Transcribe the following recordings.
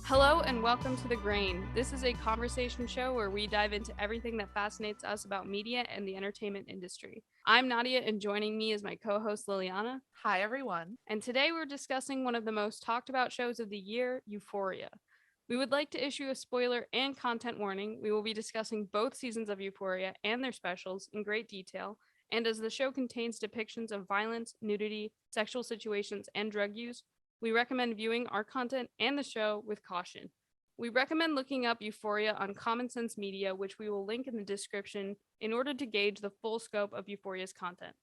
Hello and welcome to The Grain. This is a conversation show where we dive into everything that fascinates us about media and the entertainment industry. I'm Nadia, and joining me is my co-host Liliana. Hi, everyone. And today we're discussing one of the most talked about shows of the year, Euphoria. We would like to issue a spoiler and content warning. We will be discussing both seasons of Euphoria and their specials in great detail, and as the show contains depictions of violence, nudity, sexual situations, and drug use, we recommend viewing our content and the show with caution. We recommend looking up Euphoria on Common Sense Media, which we will link in the description in order to gauge the full scope of Euphoria's content.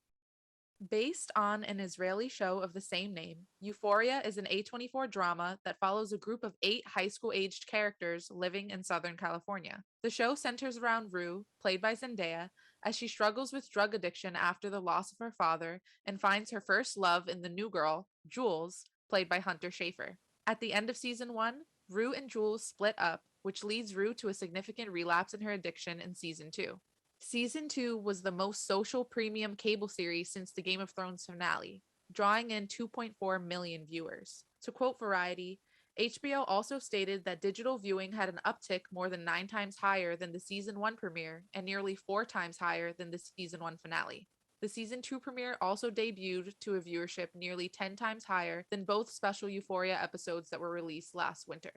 Based on an Israeli show of the same name, Euphoria is an A24 drama that follows a group of 8 high school aged characters living in Southern California. The show centers around Rue, played by Zendaya, as she struggles with drug addiction after the loss of her father and finds her first love in the new girl, Jules, played by Hunter Schafer. At the end of season 1, Rue and Jules split up, which leads Rue to a significant relapse in her addiction in season 2. Season 2 was the most social premium cable series since the Game of Thrones finale, drawing in 2.4 million viewers. To quote Variety, HBO also stated that digital viewing had an uptick more than 9 times higher than the season 1 premiere and nearly 4 times higher than the season 1 finale. The season 2 premiere also debuted to a viewership nearly 10 times higher than both special Euphoria episodes that were released last winter.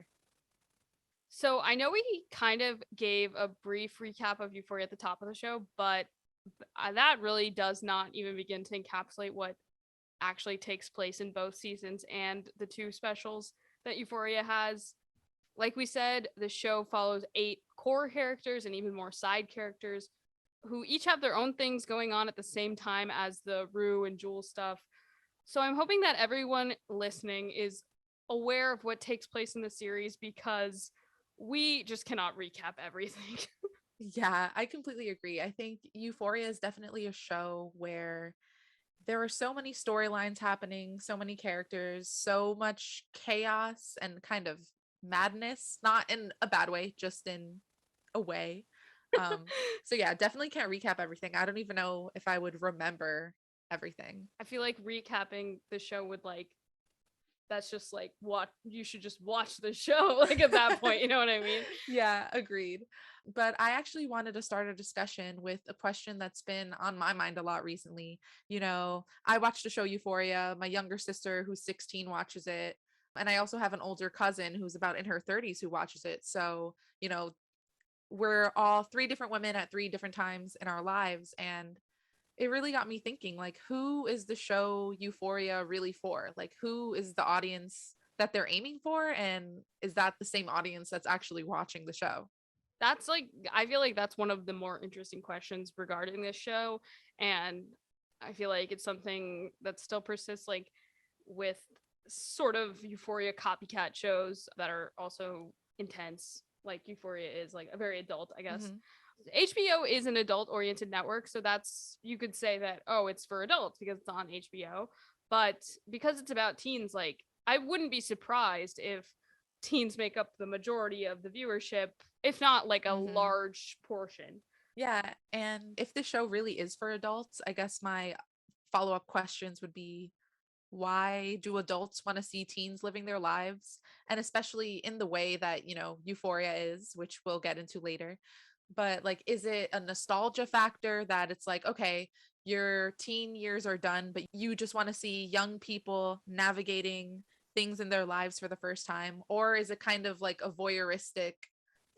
So I know we kind of gave a brief recap of Euphoria at the top of the show, but that really does not even begin to encapsulate what actually takes place in both seasons and the two specials that Euphoria has. Like we said, the show follows 8 core characters and even more side characters who each have their own things going on at the same time as the Rue and Jules stuff. So I'm hoping that everyone listening is aware of what takes place in the series because we just cannot recap everything. Yeah, I completely agree. I think Euphoria is definitely a show where there are so many storylines happening, so many characters, so much chaos and kind of madness, not in a bad way, just in a way. Um, so yeah, definitely can't recap everything. I don't even know if I would remember everything. I feel like recapping the show would that's just what you should just watch the show like at that point, you know what I mean? Yeah, agreed. But I actually wanted to start a discussion with a question that's been on my mind a lot recently. I watched the show Euphoria. My younger sister, who's 16, watches it. And I also have an older cousin who's about in her 30s who watches it. So, we're all 3 different women at 3 different times in our lives. And it really got me thinking, like, who is the show Euphoria really for? Like, who is the audience that they're aiming for? And is that the same audience that's actually watching the show? That's I feel like that's one of the more interesting questions regarding this show, and I feel like it's something that still persists with sort of Euphoria copycat shows that are also intense. Like Euphoria is like a very adult, I guess. Hmm. HBO is an adult oriented network, so that's, you could say that, oh, it's for adults because it's on HBO, but because it's about teens, I wouldn't be surprised if teens make up the majority of the viewership, if not like a Hmm. large portion. Yeah. And if the show really is for adults, I guess my follow-up questions would be, why do adults want to see teens living their lives? And especially in the way that, Euphoria is, which we'll get into later. But like, is it a nostalgia factor that it's like, okay, your teen years are done, but you just want to see young people navigating things in their lives for the first time? Or is it kind of like a voyeuristic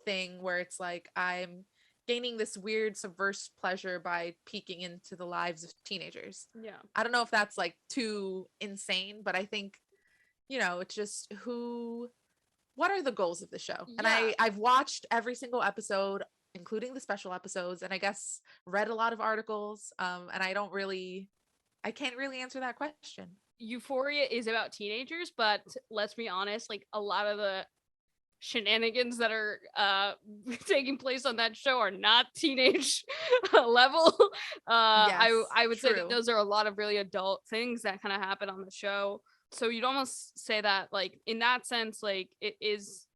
thing where it's like, I'm gaining this weird subversive pleasure by peeking into the lives of teenagers? Yeah. I don't know if that's like too insane, but I think, it's just what are the goals of the show? And Yeah. I've watched every single episode, including the special episodes, and I guess read a lot of articles. And I can't really answer that question. Euphoria is about teenagers, but let's be honest, like a lot of the shenanigans that are taking place on that show are not teenage level. Yes, I would say that true. those are a lot of really adult things that kind of happen on the show. So you'd almost say that like in that sense, like it is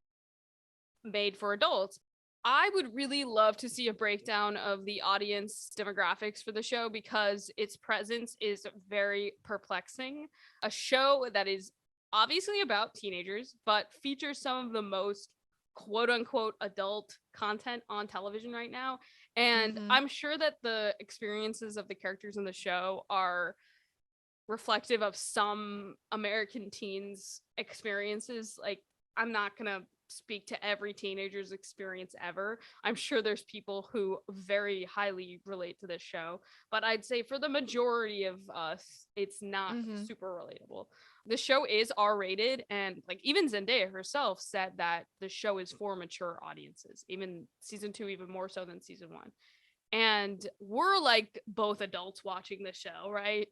made for adults. I would really love to see a breakdown of the audience demographics for the show because its presence is very perplexing. A show that is obviously about teenagers, but features some of the most quote unquote adult content on television right now. And Mm-hmm. I'm sure that the experiences of the characters in the show are reflective of some American teens' experiences. Like, I'm not gonna speak to every teenager's experience ever. I'm sure there's people who very highly relate to this show, but I'd say for the majority of us, it's not Mm-hmm. super relatable. The show is R-rated, and like even Zendaya herself said that the show is for mature audiences, even season 2 even more so than season 1. And we're like both adults watching the show, right?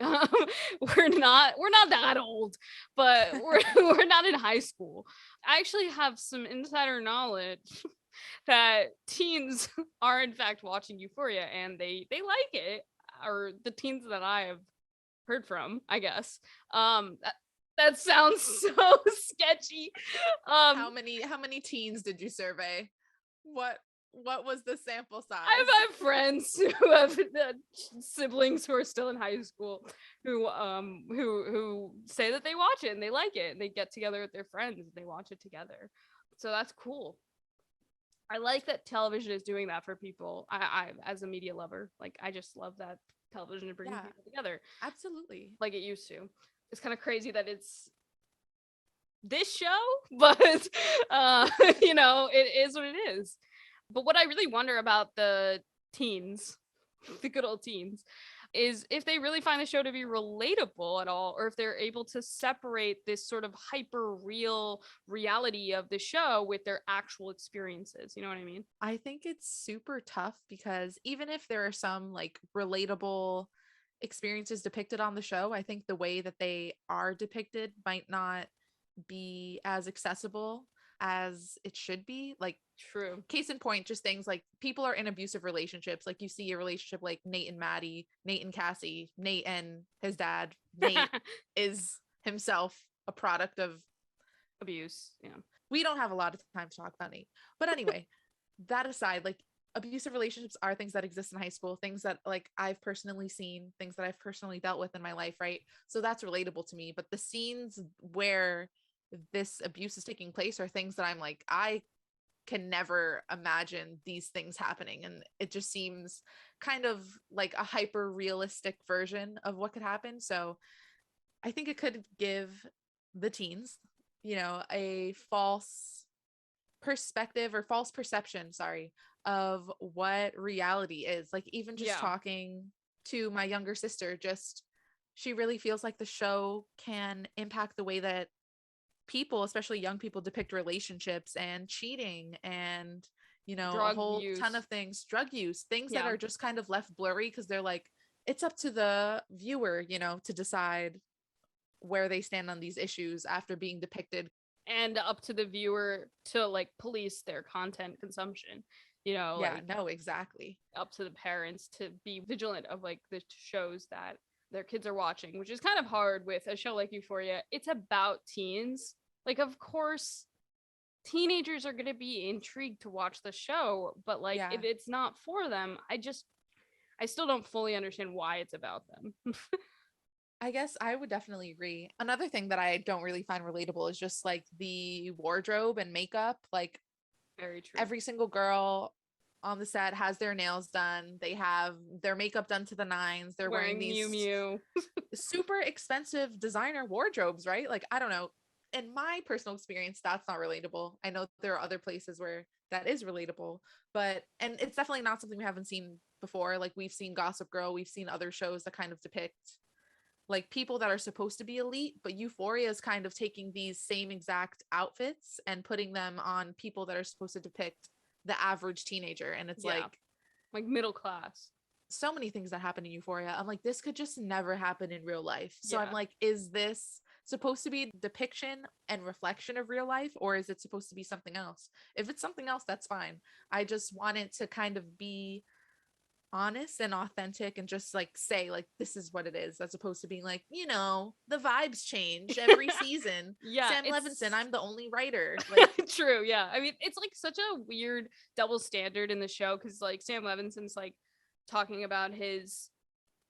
We're not that old, but we're not in high school. I actually have some insider knowledge that teens are in fact watching Euphoria and they like it, or the teens that I have heard from, I guess. That sounds so sketchy. How many teens did you survey? What was the sample size? I have friends who have siblings who are still in high school who say that they watch it and they like it and they get together with their friends and they watch it together. So that's cool. I like that television is doing that for people. I as a media lover, like I just love that television is bringing Yeah, people together absolutely. like it used to. It's kind of crazy that it's this show, but it is what it is. But what I really wonder about the teens, the good old teens, is if they really find the show to be relatable at all, or if they're able to separate this sort of hyper real reality of the show with their actual experiences. You know what I mean? I think it's super tough because even if there are some like relatable experiences depicted on the show, I think the way that they are depicted might not be as accessible as it should be. Like, True. case in point, just things like people are in abusive relationships. Like, you see a relationship like Nate and Maddie, Nate and Cassie, Nate and his dad. Nate is himself a product of Abuse. Yeah. we don't have a lot of time to talk about Nate. But anyway, that aside, like abusive relationships are things that exist in high school, things that like I've personally seen, things that I've personally dealt with in my life, right? So that's relatable to me. But the scenes where this abuse is taking place are things that I'm like, I can never imagine these things happening. And it just seems kind of like a hyper realistic version of what could happen. So I think it could give the teens, a false perspective or false perception, sorry, of what reality is. Like, even just Yeah. talking to my younger sister, just she really feels like the show can impact the way that people, especially young people, depict relationships and cheating and, a Drug whole ton use. of things, drug use, things that Yeah. are just kind of left blurry because they're like, it's up to the viewer, to decide where they stand on these issues after being depicted. And up to the viewer to like police their content consumption. Yeah, Like no, exactly. up to the parents to be vigilant of like the shows that their kids are watching, which is kind of hard with a show like Euphoria. It's about teens. Like, of course, teenagers are going to be intrigued to watch the show, but like Yeah. if it's not for them, I still don't fully understand why it's about them. I guess I would definitely agree. Another thing that I don't really find relatable is just like the wardrobe and makeup. Like, Very true. every single girl on the set has their nails done. They have their makeup done to the nines. They're wearing Wearing Mew these Mew. super expensive designer wardrobes, right? Like, I don't know. In my personal experience, that's not relatable. I know there are other places where that is relatable, and it's definitely not something we haven't seen before. Like, we've seen Gossip Girl, we've seen other shows that kind of depict like people that are supposed to be elite, but Euphoria is kind of taking these same exact outfits and putting them on people that are supposed to depict the average teenager. And it's Yeah. Like middle class. so many things that happen in Euphoria. I'm like, this could just never happen in real life. So Yeah. I'm like, is this supposed to be a depiction and reflection of real life, or is it supposed to be something else? If it's something else, that's fine. I just want it to kind of be honest and authentic and just like say like this is what it is, as opposed to being like, the vibes change every season. Yeah, Sam it's Levinson, I'm the only writer. Like, true. Yeah, I mean, it's like such a weird double standard in the show because like Sam Levinson's like talking about his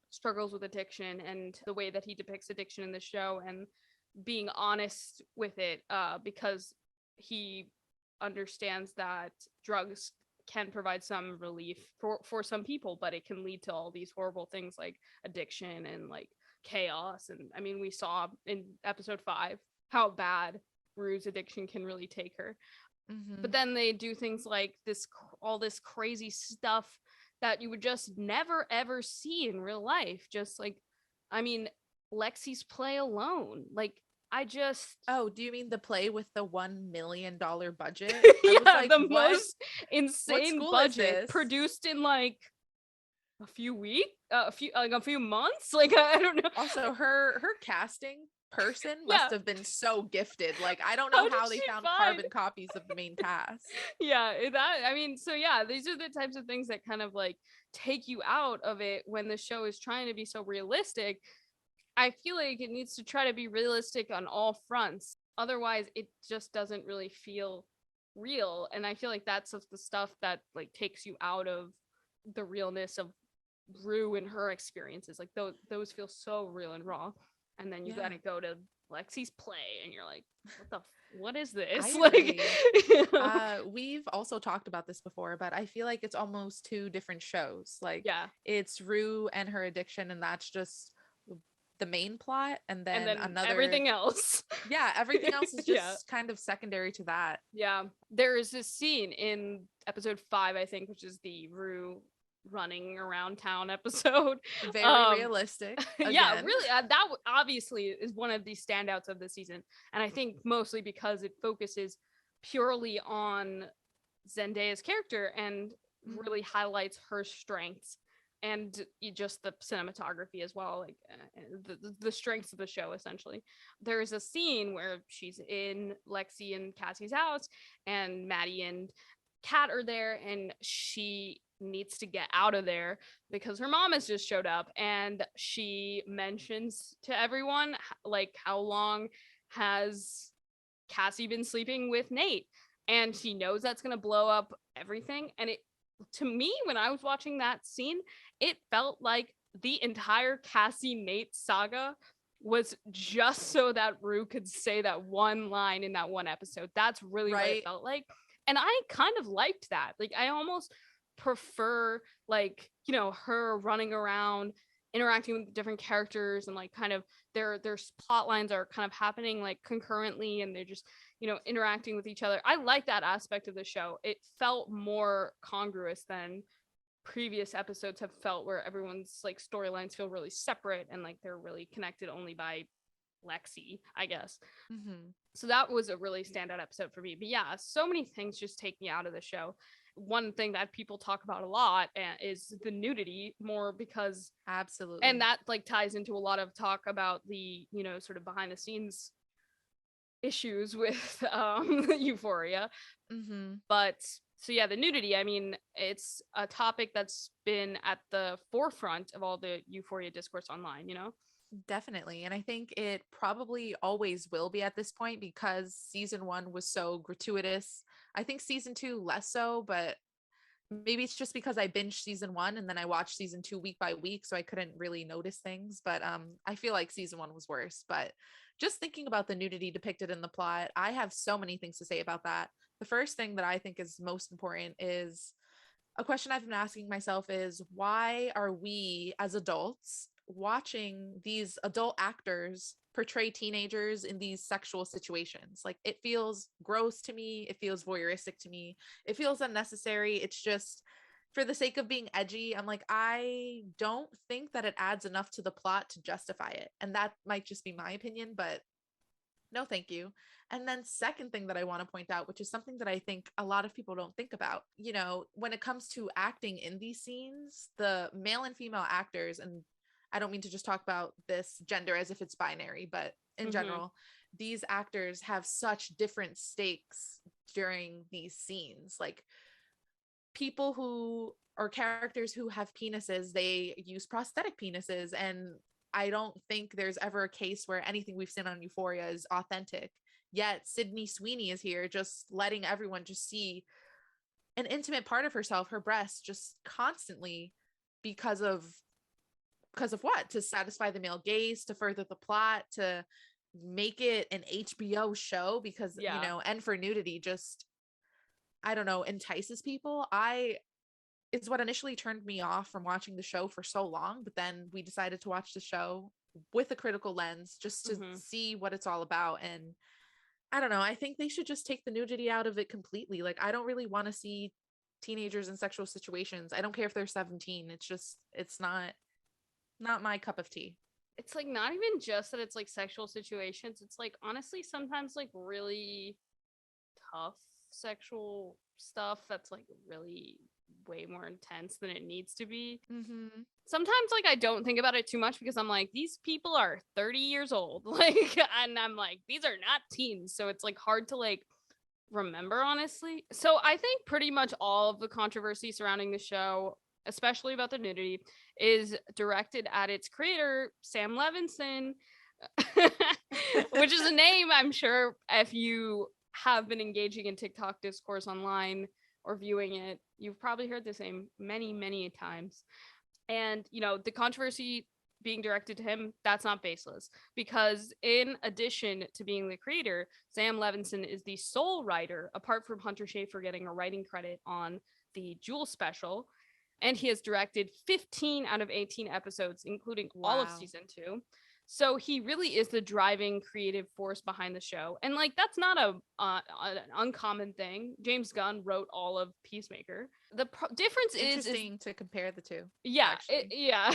struggles with addiction and the way that he depicts addiction in the show, and being honest with it, because he understands that drugs can provide some relief for some people, but it can lead to all these horrible things like addiction and like chaos. And I mean, we saw in episode 5 how bad Rue's addiction can really take her. But then they do things like all this crazy stuff that you would just never ever see in real life. Just like, I mean, Lexi's play alone. Like, I just Oh, do you mean the play with the $1 million budget? I was yeah, like, the what? most What insane school is budget this? produced in like a few weeks, a few months. Like, I don't know. Also, her casting person Yeah, must have been so gifted. Like, I don't know how did how they she found find? carbon copies of the main cast. Yeah, that, I mean, so yeah, these are the types of things that kind of like take you out of it when the show is trying to be so realistic. I feel like it needs to try to be realistic on all fronts. Otherwise, it just doesn't really feel real. And I feel like that's the stuff that like takes you out of the realness of Rue and her experiences. Like those feel so real and raw. And then you Yeah, gotta go to Lexi's play, and you're like, what is I this? Like, agree. you know? We've also talked about this before, but I feel like it's almost two different shows. Like, Yeah. it's Rue and her addiction, and that's just the main plot, and And then then another, everything else. yeah, everything else is Yeah. just kind of secondary to that. Yeah. There is this scene in episode 5, I think, which is the Rue running around town episode. Very realistic Yeah, again. really, obviously is one of the standouts of the season. And I think mostly because it focuses purely on Zendaya's character and really highlights her strengths, and just the cinematography as well, like the strengths of the show. Essentially, there's a scene where she's in Lexi and Cassie's house, and Maddie and Kat are there, and she needs to get out of there because her mom has just showed up, and she mentions to everyone like, how long has Cassie been sleeping with Nate, and she knows that's going to blow up everything. And it, to me, when I was watching that scene, it felt like the entire Cassie Nate saga was just so that Rue could say that one line in that one episode. That's really what it Right. felt like. And I kind of liked that. Like, I almost prefer, like, her running around, interacting with different characters, and like kind of their plot lines are kind of happening like concurrently, and they're just interacting with each other. I like that aspect of the show. It felt more congruous than previous episodes have felt, where everyone's like storylines feel really separate and like they're really connected only by Lexi, I guess. So that was a really standout episode for me. But yeah, so many things just take me out of the show. One thing that people talk about a lot is the nudity, more because, Absolutely. and that like ties into a lot of talk about the sort of behind the scenes issues with Euphoria. But so yeah, the nudity, I mean, it's a topic that's been at the forefront of all the Euphoria discourse online. Definitely. And I think it probably always will be at this point because season 1 was so gratuitous. I think season 2 less so, but maybe it's just because I binged season 1 and then I watched season 2 week by week, so I couldn't really notice things. But I feel like season 1 was worse. But just thinking about the nudity depicted in the plot, I have so many things to say about that. The first thing that I think is most important is a question I've been asking myself is, why are we as adults watching these adult actors portray teenagers in these sexual situations? Like, it feels gross to me. It feels voyeuristic to me. It feels unnecessary. It's just for the sake of being edgy. I'm like, I don't think that it adds enough to the plot to justify it. And that might just be my opinion, but no, thank you. And then, second thing that I want to point out, which is something that I think a lot of people don't think about, when it comes to acting in these scenes, the male and female actors, and I don't mean to just talk about this gender as if it's binary, but in general, these actors have such different stakes during these scenes. Like, people who or characters who have penises, they use prosthetic penises, and I don't think there's ever a case where anything we've seen on Euphoria is authentic. Yet Sydney Sweeney is here just letting everyone just see an intimate part of herself, her breasts, just constantly because of what? To satisfy the male gaze, to further the plot, to make it an HBO show because, Yeah. and for Nudity just, I don't know, entices people. Is what initially turned me off from watching the show for so long, but then we decided to watch the show with a critical lens just to Hmm. see what it's all about. And I don't know, I think they should just take the nudity out of it completely. Like, I don't really want to see teenagers in sexual situations. I don't care if they're 17. It's not my cup of tea. It's like not even just that it's like sexual situations. It's like honestly sometimes like really tough sexual stuff that's like really way more intense than it needs to be. Mm-hmm. Sometimes like I don't think about it too much because I'm like these people are 30 years old like and I'm like these are not teens, so it's like hard to like remember honestly. So I think pretty much all of the controversy surrounding the show, especially about the nudity, is directed at its creator Sam Levinson, which is a name I'm sure if you have been engaging in TikTok discourse online or viewing it, you've probably heard this name many times. And, the controversy being directed to him, that's not baseless because, in addition to being the creator, Sam Levinson is the sole writer, apart from Hunter Schafer getting a writing credit on the Jules special. And he has directed 15 out of 18 episodes, including all of Wow. season 2. So he really is the driving creative force behind the show. And like that's not an uncommon thing. James Gunn wrote all of Peacemaker. The difference is Interesting to compare the two, yeah, actually. yeah.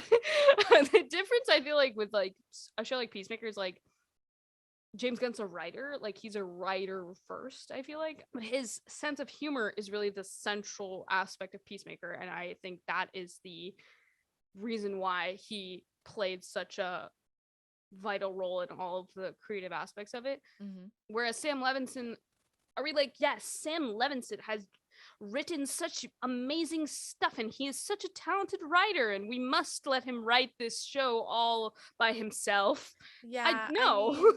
The difference I feel like with like a show like Peacemaker is like James Gunn's a writer, like he's a writer first, I feel like. But his sense of humor is really the central aspect of Peacemaker, and I think that is the reason why he played such a vital role in all of the creative aspects of it. Mm-hmm. Whereas Sam Levinson, are we like, yes, Sam Levinson has written such amazing stuff and he is such a talented writer and we must let him write this show all by himself. I Yeah, I know. mean,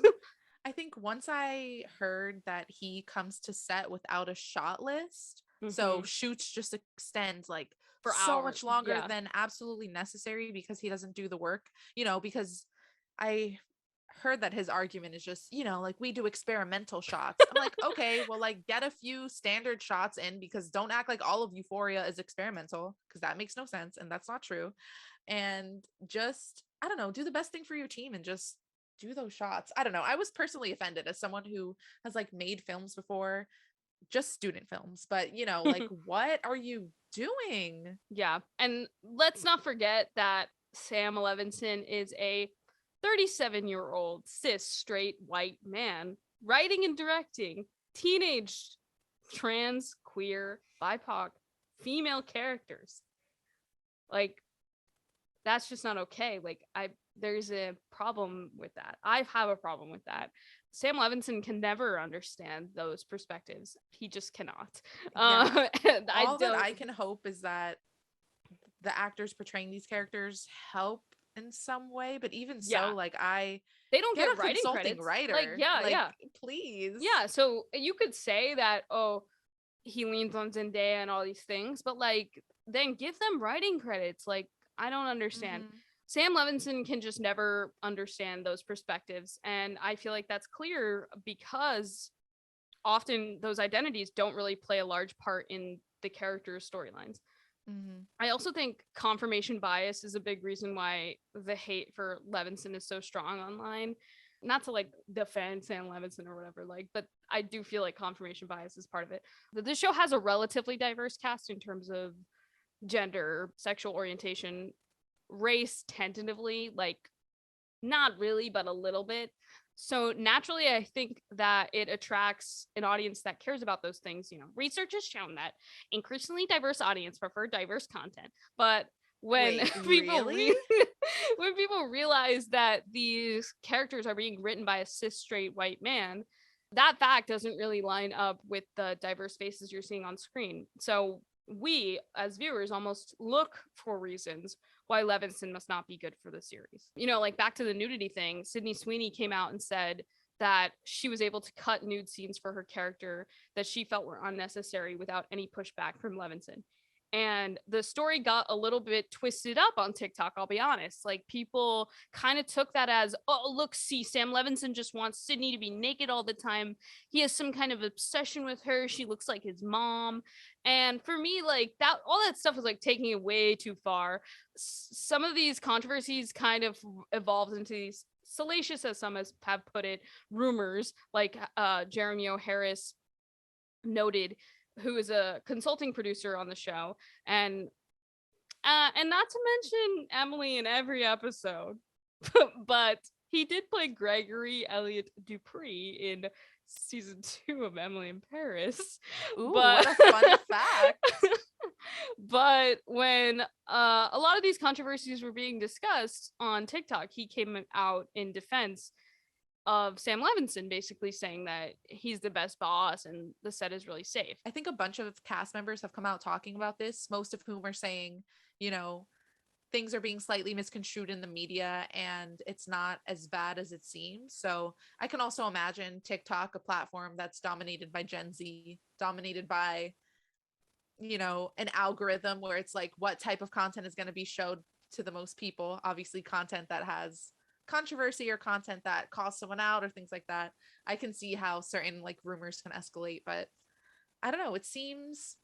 I think once I heard that he comes to set without a shot list, so Hmm. shoots just extend like For so hours. much longer Yeah. than absolutely necessary because he doesn't do the work, because I heard that his argument is just, like we do experimental shots. I'm like, okay, well, like get a few standard shots in because don't act like all of Euphoria is experimental because that makes no sense and that's not true. And just, I don't know, do the best thing for your team and just do those shots. I don't know. I was personally offended as someone who has like made films before, just student films, but like what are you doing? Yeah. And let's not forget that Sam Levinson is a 37-year-old cis straight white man writing and directing teenage trans, queer, BIPOC female characters. Like that's just not okay. Like there's a problem with that. I have a problem with that. Sam Levinson can never understand those perspectives. He just cannot. Yeah. And I All that don't. I can hope is that the actors portraying these characters help in some way, but even so, Yeah, like I they don't get get a writing consulting credits. Like, writer. yeah, Like, yeah, please. yeah. So you could say that, oh, he leans on Zendaya and all these things, but like, then give them writing credits. Like, I don't understand. Mm-hmm. Sam Levinson can just never understand those perspectives. And I feel like that's clear because often those identities don't really play a large part in the characters' storylines. Mm-hmm. I also think confirmation bias is a big reason why the hate for Levinson is so strong online. Not to like defend Sam Levinson or whatever, like, but I do feel like confirmation bias is part of it. But this show has a relatively diverse cast in terms of gender, sexual orientation, race, tentatively, like not really, but a little bit. So naturally, I think that it attracts an audience that cares about those things. Research has shown that increasingly diverse audience prefer diverse content. But when Wait, really? when people realize that these characters are being written by a cis straight white man, that fact doesn't really line up with the diverse faces you're seeing on screen. So we as viewers almost look for reasons why Levinson must not be good for the series. Like back to the nudity thing, Sydney Sweeney came out and said that she was able to cut nude scenes for her character that she felt were unnecessary without any pushback from Levinson. And the story got a little bit twisted up on TikTok, I'll be honest. Like, people kind of took that as, oh, look, see, Sam Levinson just wants Sydney to be naked all the time. He has some kind of obsession with her. She looks like his mom. And for me, like, that, all that stuff was like taking it way too far. Some of these controversies kind of evolved into these salacious, as some have put it, rumors, like Jeremy O'Harris noted, who is a consulting producer on the show, and not to mention Emily in every episode, but he did play Gregory Elliot Dupree in season 2 of Emily in Paris. Ooh, But what a fun fact. but when a lot of these controversies were being discussed on TikTok, he came out in defense of Sam Levinson, basically saying that he's the best boss and the set is really safe. I think a bunch of cast members have come out talking about this, most of whom are saying, you know, things are being slightly misconstrued in the media and it's not as bad as it seems. So I can also imagine TikTok, a platform that's dominated by Gen Z, dominated by, you know, an algorithm where it's like what type of content is going to be showed to the most people. Obviously, content that has controversy or content that calls someone out or things like that. I can see how certain like rumors can escalate, but I don't know. It seems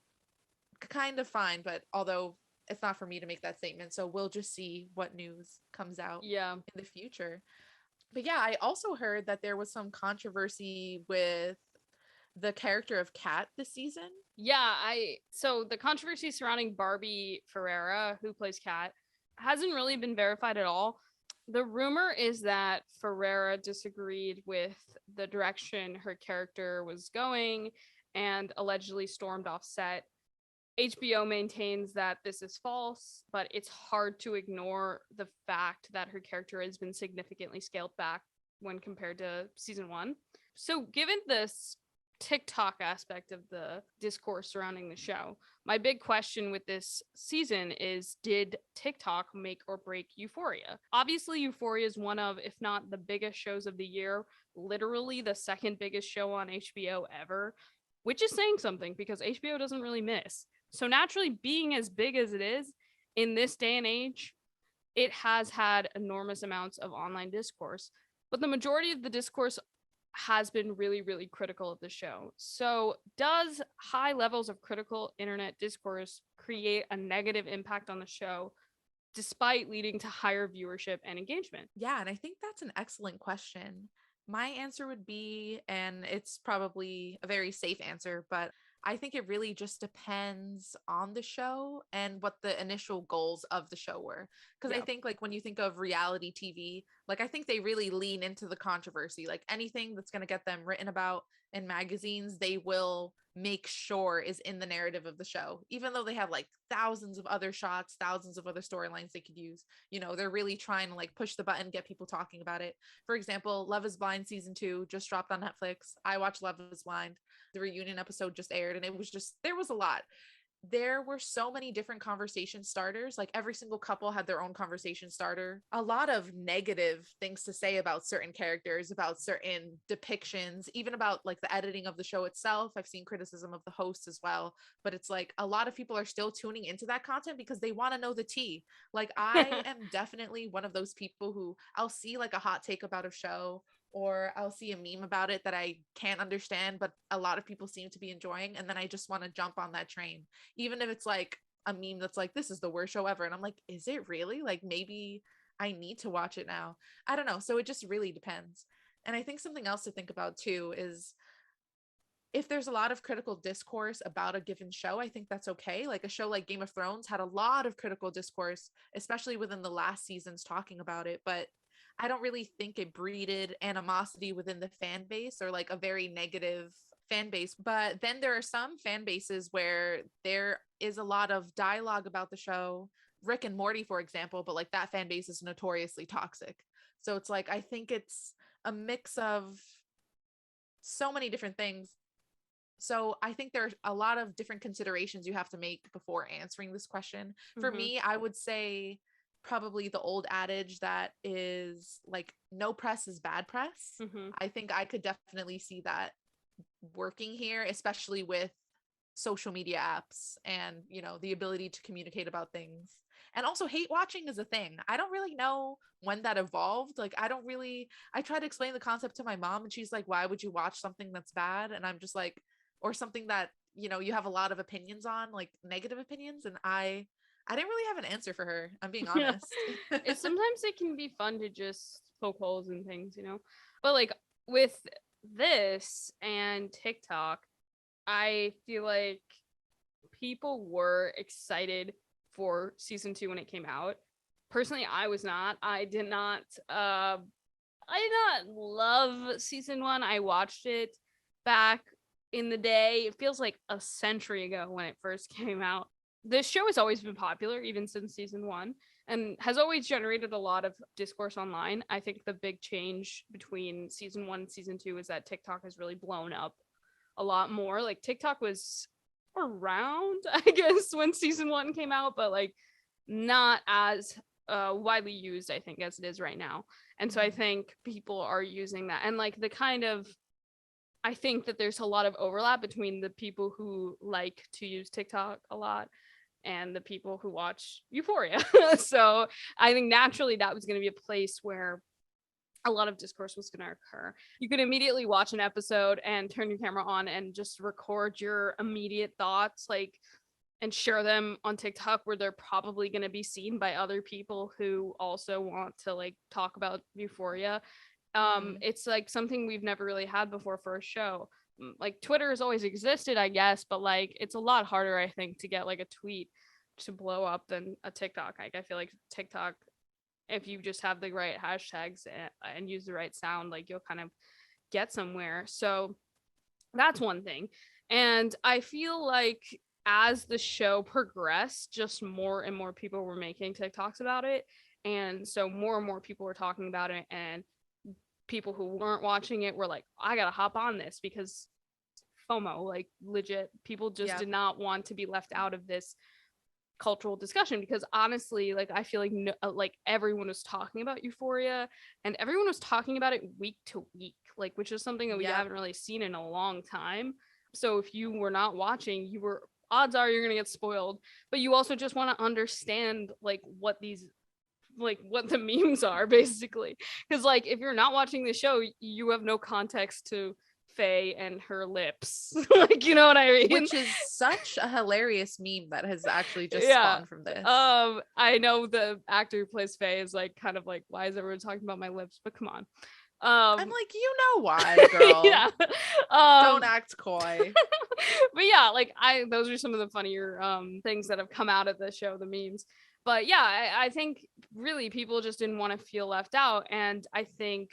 kind of fine, but although it's not for me to make that statement, so we'll just see what news comes out Yeah. in the future. But yeah, I also heard that there was some controversy with the character of Kat this season. Yeah, so the controversy surrounding Barbie Ferreira, who plays Kat, hasn't really been verified at all. The rumor is that Ferreira disagreed with the direction her character was going and allegedly stormed off set. HBO maintains that this is false, but it's hard to ignore the fact that her character has been significantly scaled back when compared to season 1. So, given this TikTok aspect of the discourse surrounding the show, my big question with this season is, did TikTok make or break Euphoria? Obviously, Euphoria is one of, if not the biggest shows of the year, literally the second biggest show on HBO ever, which is saying something because HBO doesn't really miss. So naturally, being as big as it is in this day and age, it has had enormous amounts of online discourse. But the majority of the discourse has been really, really critical of the show. So, does high levels of critical internet discourse create a negative impact on the show, despite leading to higher viewership and engagement? Yeah, and I think that's an excellent question. My answer would be, and it's probably a very safe answer, but I think it really just depends on the show and what the initial goals of the show were. Because I Yeah. think, like, when you think of reality TV, like, I think they really lean into the controversy. Like, anything that's going to get them written about in magazines, they will make sure is in the narrative of the show, even though they have like thousands of other shots, thousands of other storylines they could use. You know, they're really trying to like push the button, get people talking about it. For example, Love is Blind season 2 just dropped on Netflix. I watched Love is Blind. The reunion episode just aired, and it was just, there was a lot. There were so many different conversation starters. Like every single couple had their own conversation starter. A lot of negative things to say about certain characters, about certain depictions, even about like the editing of the show itself. I've seen criticism of the host as well, but it's like a lot of people are still tuning into that content because they want to know the tea. Like I am definitely one of those people who I'll see like a hot take about a show, or I'll see a meme about it that I can't understand, but a lot of people seem to be enjoying. And then I just want to jump on that train, even if it's like a meme that's like, this is the worst show ever. And I'm like, is it really? Like, maybe I need to watch it now. I don't know. So it just really depends. And I think something else to think about too is if there's a lot of critical discourse about a given show, I think that's okay. Like a show like Game of Thrones had a lot of critical discourse, especially within the last seasons talking about it. But I don't really think it breeded animosity within the fan base or like a very negative fan base. But then there are some fan bases where there is a lot of dialogue about the show. Rick and Morty, for example, but like that fan base is notoriously toxic. So it's like, I think it's a mix of so many different things. So I think there's a lot of different considerations you have to make before answering this question. For Mm-hmm. me, I would say probably the old adage that is like no press is bad press. Mm-hmm. I think I could definitely see that working here, especially with social media apps and, the ability to communicate about things. And also hate watching is a thing. I don't really know when that evolved. Like, I try to explain the concept to my mom and she's like, why would you watch something that's bad? And I'm just like, or something that, you have a lot of opinions on, like negative opinions. And I didn't really have an answer for her. I'm being Yeah. honest. Sometimes it can be fun to just poke holes in things, But like with this and TikTok, I feel like people were excited for season 2 when it came out. Personally, I was not. I did not love season 1. I watched it back in the day. It feels like a century ago when it first came out. This show has always been popular, even since season 1, and has always generated a lot of discourse online. I think the big change between season 1 and season 2 is that TikTok has really blown up a lot more. Like, TikTok was around, I guess, when season 1 came out, but like not as widely used, I think, as it is right now. And so I think people are using that, and like I think that there's a lot of overlap between the people who like to use TikTok a lot and the people who watch Euphoria. So I think naturally that was going to be a place where a lot of discourse was going to occur. You could immediately watch an episode and turn your camera on and just record your immediate thoughts, like, and share them on TikTok, where they're probably going to be seen by other people who also want to like talk about Euphoria. It's like something we've never really had before for a show. Like, Twitter has always existed, I guess, but like it's a lot harder, I think, to get like a tweet to blow up than a TikTok. Like, I feel like TikTok, if you just have the right hashtags and use the right sound, like you'll kind of get somewhere. So that's one thing. And I feel like as the show progressed, just more and more people were making TikToks about it. And so more and more people were talking about it, and people who weren't watching it were like, I gotta hop on this, because FOMO, like legit, people just Yeah. did not want to be left out of this cultural discussion. Because honestly, like, I feel like like everyone was talking about Euphoria, and everyone was talking about it week to week, like, which is something that we Yep. haven't really seen in a long time. So if you were not watching, odds are you're gonna get spoiled. But you also just want to understand like what the memes are, basically, because like if you're not watching the show, you have no context to Faye and her lips. Like, you know what I mean? Which is such a hilarious meme that has actually just Yeah. spawned from this. I know the actor who plays Faye is like kind of like, why is everyone talking about my lips? But come on. I'm like, you know why, girl. Yeah. Don't act coy. But yeah, like those are some of the funnier things that have come out of the show, the memes. But yeah, I think really people just didn't want to feel left out. And I think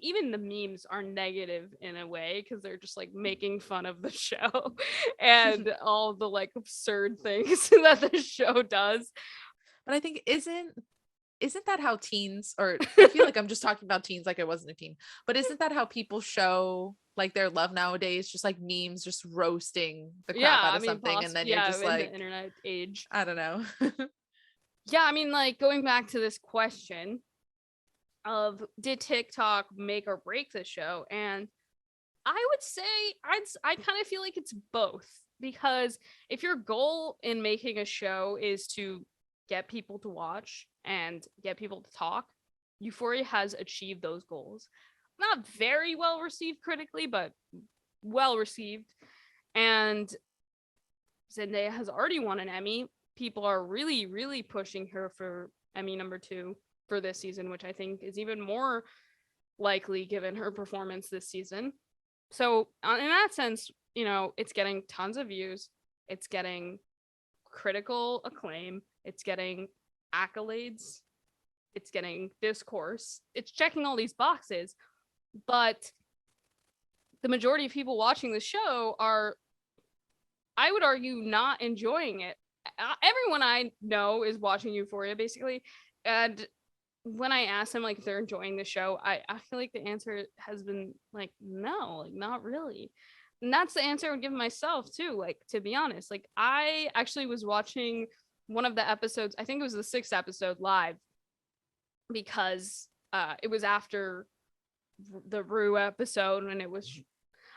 even the memes are negative in a way, because they're just like making fun of the show and all the like absurd things that the show does. But I think isn't that how teens, or I feel like I'm just talking about teens like I wasn't a teen, but isn't that how people show like their love nowadays? Just like memes, just roasting the crap out of something, and then you're just in like, the internet age. I don't know. Yeah, I mean, like, going back to this question of, did TikTok make or break the show? And I would say I kind of feel like it's both, because if your goal in making a show is to get people to watch and get people to talk, Euphoria has achieved those goals. Not very well received critically, but well received. And Zendaya has already won an Emmy. People are really, really pushing her for Emmy #2 for this season, which I think is even more likely given her performance this season. So in that sense, it's getting tons of views. It's getting critical acclaim. It's getting accolades. It's getting discourse. It's checking all these boxes. But the majority of people watching the show are, I would argue, not enjoying it. Everyone I know is watching Euphoria, basically. And when I ask them like if they're enjoying the show, I feel like the answer has been like, no, like not really. And that's the answer I would give myself too. Like, to be honest, like I actually was watching one of the episodes, I think it was the 6th episode, live, because it was after the Rue episode, and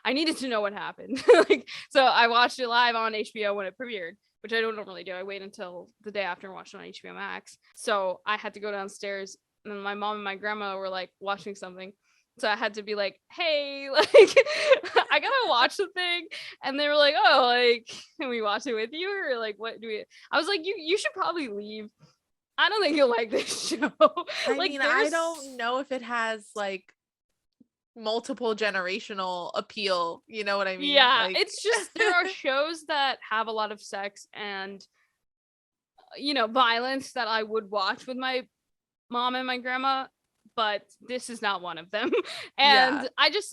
I needed to know what happened. Like, so I watched it live on HBO when it premiered, which I don't normally do. I wait until the day after and watch it on HBO Max. So I had to go downstairs, and my mom and my grandma were like watching something. So I had to be like, hey, like, I gotta watch the thing. And they were like, oh, like, can we watch it with you? Or like, what do we? I was like, you should probably leave. I don't think you'll like this show. I Like, mean, I there's don't know if it has like multiple generational appeal. You know what I mean? yeah, Like, it's just there are shows that have a lot of sex and violence that I would watch with my mom and my grandma, but this is not one of them. yeah, And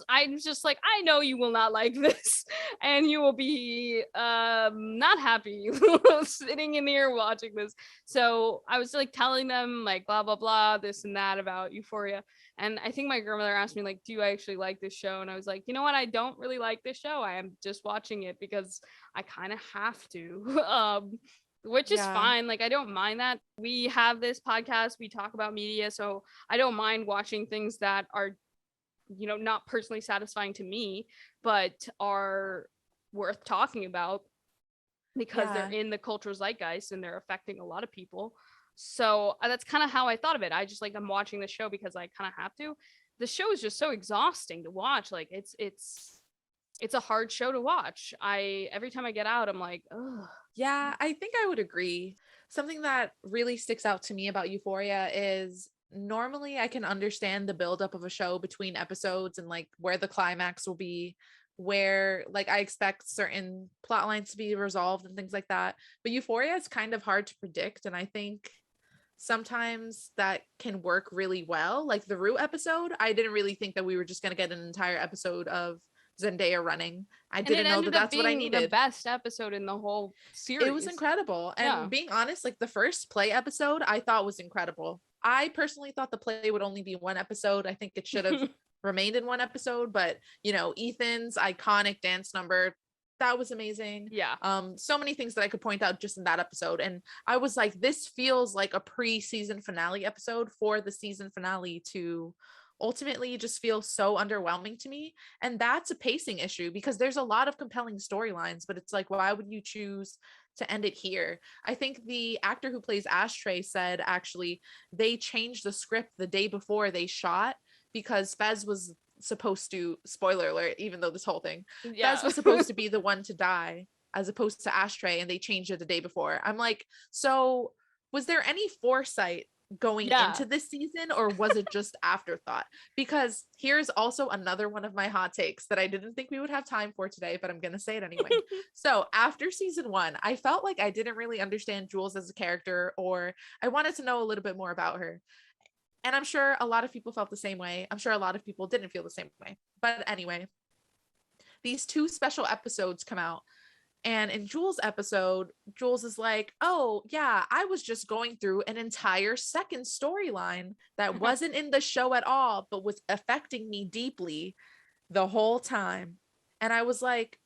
I'm just like, I know you will not like this, and you will be not happy sitting in here watching this. So I was like telling them like blah blah blah, this and that about Euphoria. And I think my grandmother asked me like, do you actually like this show? And I was like, you know what, I don't really like this show. I am just watching it because I kind of have to. Which is yeah, fine. Like, I don't mind that. We have this podcast, we talk about media, so I don't mind watching things that are, not personally satisfying to me, but are worth talking about because they're yeah. in the cultural zeitgeist and they're affecting a lot of people. So that's kind of how I thought of it. I just like, I'm watching the show because I kind of have to. The show is just so exhausting to watch. Like, it's a hard show to watch. Every time I get out, I'm like, ugh. Yeah, I think I would agree. Something that really sticks out to me about Euphoria is normally I can understand the buildup of a show between episodes and like where the climax will be, where like I expect certain plot lines to be resolved and things like that. But Euphoria is kind of hard to predict. And I think sometimes that can work really well. Like the Root episode, I didn't really think that we were just going to get an entire episode of Zendaya running. I And it didn't know that ended up that's what I being the needed. best episode in the whole It was series. incredible. Yeah. And being honest, like the first play episode, I thought was incredible. I personally thought the play would only be one episode. I think it should have remained in one episode, but Ethan's iconic dance number, that was amazing. Yeah. So many things that I could point out just in that episode. And I was like, this feels like a pre-season finale episode for the season finale to ultimately just feel so underwhelming to me. And that's a pacing issue because there's a lot of compelling storylines, but it's like, why would you choose to end it here? I think the actor who plays Ashtray said actually they changed the script the day before they shot because Fez was supposed to, spoiler alert, even though this whole thing, Fez Yeah. was supposed to be the one to die as opposed to Ashtray, and they changed it the day before. I'm like, so was there any foresight going Yeah. into this season, or was it just afterthought? Because here's also another one of my hot takes that I didn't think we would have time for today, but I'm going to say it anyway. So after season 1, I felt like I didn't really understand Jules as a character, or I wanted to know a little bit more about her. And I'm sure a lot of people felt the same way. I'm sure a lot of people didn't feel the same way. But anyway, these 2 special episodes come out. And in Jules' episode, Jules is like, oh, yeah, I was just going through an entire second storyline that wasn't in the show at all, but was affecting me deeply the whole time. And I was like,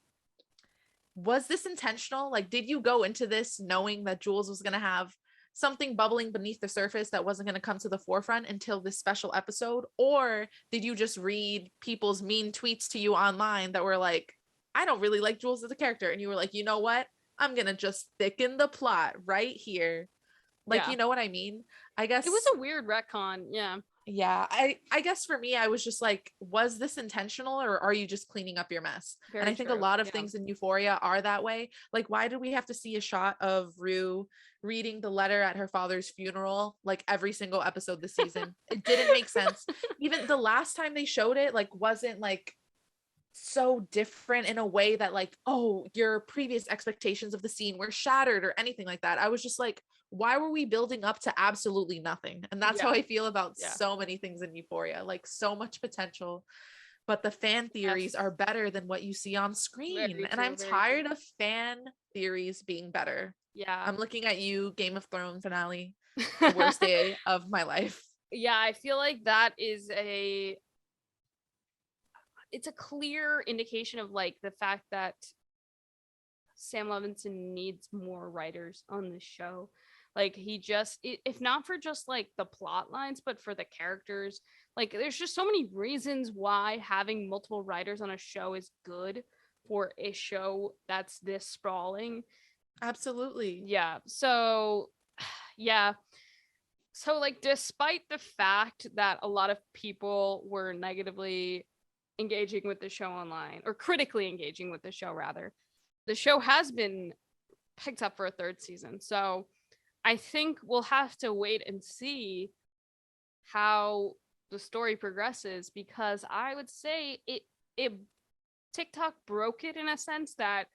was this intentional? Like, did you go into this knowing that Jules was going to have something bubbling beneath the surface that wasn't going to come to the forefront until this special episode? Or did you just read people's mean tweets to you online that were like, I don't really like Jules as a character, and you were like, you know what, I'm gonna just thicken the plot right here? Like, Yeah. you know what I mean? I It was guess, a weird retcon. Yeah. yeah, I guess for me, I was just like, was this intentional, or are you just cleaning up your mess? And I Very think a true. lot of Yeah. things in Euphoria are that way. Like, why did we have to see a shot of Rue reading the letter at her father's funeral like every single episode this season? It didn't make sense. Even the last time they showed it, like, wasn't like so different in a way that like, oh, your previous expectations of the scene were shattered or anything like that. I was just like, why were we building up to absolutely nothing? And that's how Yeah. I feel about Yeah. so many things in Euphoria. Like, so much potential, but the fan theories Yes. are better than what you see on screen, Very and true. I'm Very true. tired of fan theories being better. Yeah. I'm looking at you, Game of Thrones finale, worst day of my life. Yeah, I feel like that is it's a clear indication of like the fact that Sam Levinson needs more writers on the show. Like he just, if not for just like the plot lines, but for the characters, like there's just so many reasons why having multiple writers on a show is good for a show that's this sprawling. Absolutely. Yeah. So, yeah. So, like, despite the fact that a lot of people were negatively engaging with the show online, or critically engaging with the show, rather, the show has been picked up for a third season. So, I think we'll have to wait and see how the story progresses, because I would say it TikTok broke it in a sense that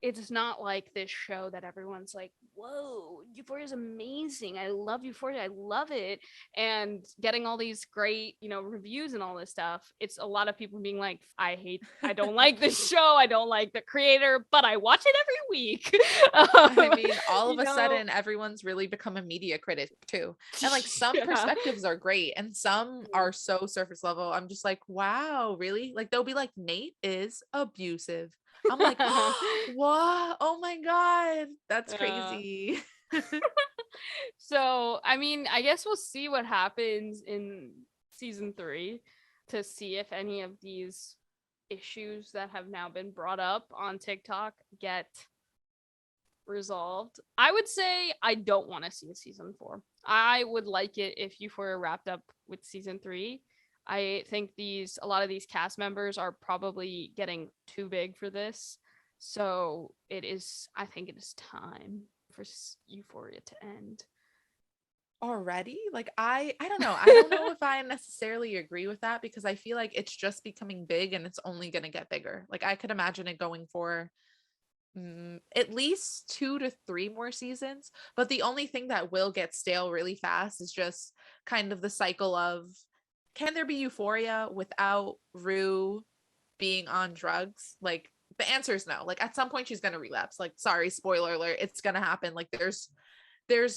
it's not like this show that everyone's like, whoa, Euphoria is amazing. I love Euphoria. I love it. And getting all these great, reviews and all this stuff. It's a lot of people being like, I don't like this show. I don't like the creator, but I watch it every week. I mean, all of a know? sudden, everyone's really become a media critic too. And like some Yeah. perspectives are great and some are so surface level. I'm just like, wow, really? Like they'll be like, Nate is abusive. I'm like, what? Oh my God. That's Yeah. crazy. So, I mean, I guess we'll see what happens in season 3 to see if any of these issues that have now been brought up on TikTok get resolved. I would say I don't want to see a season 4. I would like it if Euphoria wrapped up with season 3. I think a lot of these cast members are probably getting too big for this. So I think it is time for Euphoria to end. Already? Like I don't know. I don't know if I necessarily agree with that because I feel like it's just becoming big and it's only going to get bigger. Like I could imagine it going for at least 2 to 3 more seasons. But the only thing that will get stale really fast is just kind of the cycle of, can there be euphoria without Rue being on drugs? Like the answer is no. Like at some point she's gonna relapse. Like sorry, spoiler alert, it's gonna happen. Like there's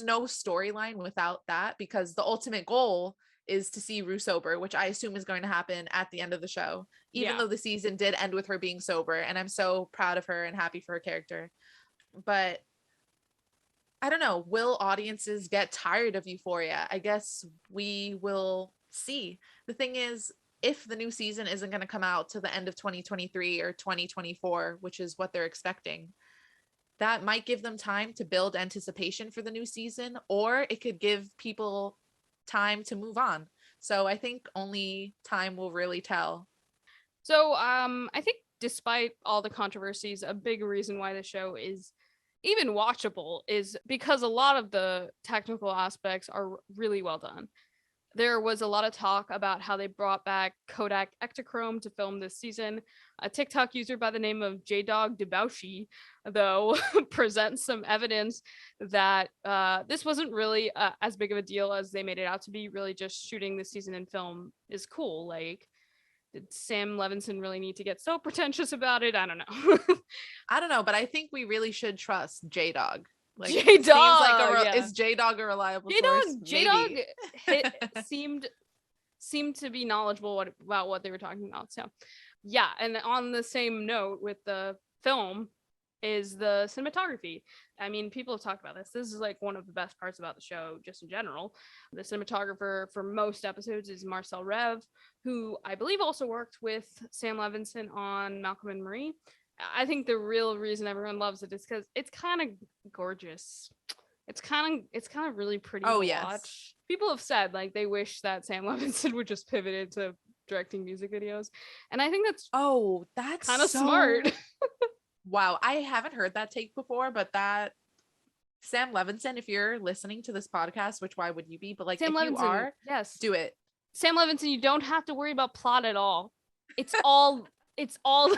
no storyline without that because the ultimate goal is to see Rue sober, which I assume is going to happen at the end of the show, even Yeah. though the season did end with her being sober. And I'm so proud of her and happy for her character. But I don't know, will audiences get tired of Euphoria? I guess we will see. The thing is, if the new season isn't going to come out to the end of 2023 or 2024, which is what they're expecting, that might give them time to build anticipation for the new season, or it could give people time to move on. So I think only time will really tell. So, I think despite all the controversies, a big reason why the show is even watchable is because a lot of the technical aspects are really well done. There was a lot of talk about how they brought back Kodak Ektachrome to film this season. A TikTok user by the name of JDog Debauchy, though, presents some evidence that this wasn't really as big of a deal as they made it out to be. Really, just shooting this season in film is cool. Like, did Sam Levinson really need to get so pretentious about it? I don't know. I don't know, but I think we really should trust J Dog. Like, J seems like Dog, yeah. is J Dog a reliable J source? Dog, J Dog Maybe. seemed to be knowledgeable about what they were talking about. So, yeah, and on the same note with the film is the cinematography. I mean, people have talked about this. This is like one of the best parts about the show, just in general. The cinematographer for most episodes is Marcel Rev, who I believe also worked with Sam Levinson on Malcolm and Marie. I think the real reason everyone loves it is because it's kind of gorgeous. It's kind of really pretty Oh to yes. watch. People have said like they wish that Sam Levinson would just pivot into directing music videos, and I think that's that's kind of so smart. Wow, I haven't heard that take before, but that Sam Levinson, if you're listening to this podcast, which why would you be? But like Sam if you Levinson, are, yes, do it. Sam Levinson. You don't have to worry about plot at all. It's all. It's all.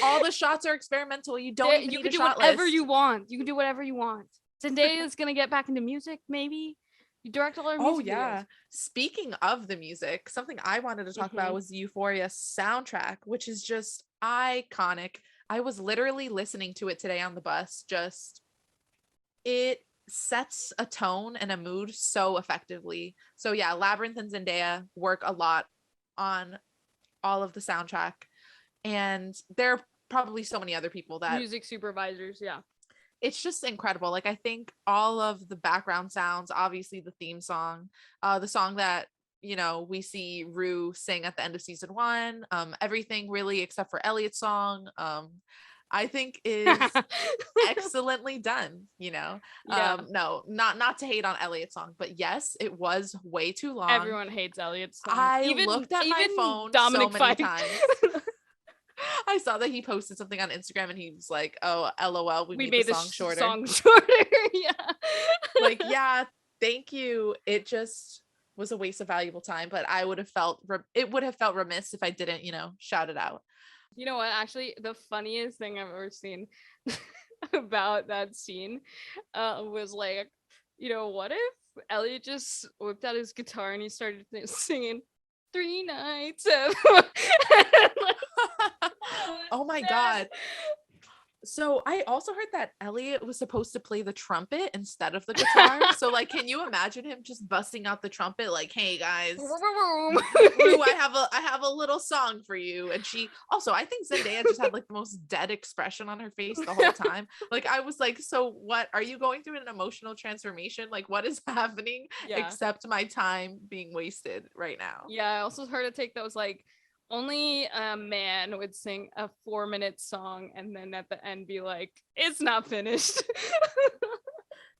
All the shots are experimental. You don't even you need can a do shot whatever list. you want. You can do whatever you want. Zendaya is gonna get back into music, maybe. You direct all our Oh music yeah. videos. Speaking of the music, something I wanted to talk about was the Euphoria soundtrack, which is just iconic. I was literally listening to it today on the bus. Just it sets a tone and a mood so effectively. So yeah, Labyrinth and Zendaya work a lot on all of the soundtrack. And there are probably so many other people that Music supervisors, yeah. It's just incredible. Like, I think all of the background sounds, obviously the theme song, the song that, we see Rue sing at the end of season 1, everything really except for Elliot's song, I think is excellently done. Yeah. No, not to hate on Elliot's song, but yes, it was way too long. Everyone hates Elliot's song. I Even looked at my even phone so Dominic many Fike. times. I saw that he posted something on Instagram and he was like, "Oh, LOL, we We made the made the song shorter." song shorter. Yeah. Like, yeah, thank you. It just was a waste of valuable time, but I would have felt it would have felt remiss if I didn't, shout it out. You know what? Actually, the funniest thing I've ever seen about that scene was like, what if Elliot just whipped out his guitar and he started singing 3 nights of Oh my god. So I also heard that Elliot was supposed to play the trumpet instead of the guitar. So like, can you imagine him just busting out the trumpet like, "Hey guys, Rue, I have a little song for you." And she also, I think Zendaya just had like the most dead expression on her face the whole time. Like, I was like, so what, are you going through an emotional transformation? Like, what is happening Yeah. except my time being wasted right now? Yeah, I also heard a take that was like only a man would sing a 4-minute song and then at the end be like, it's not finished.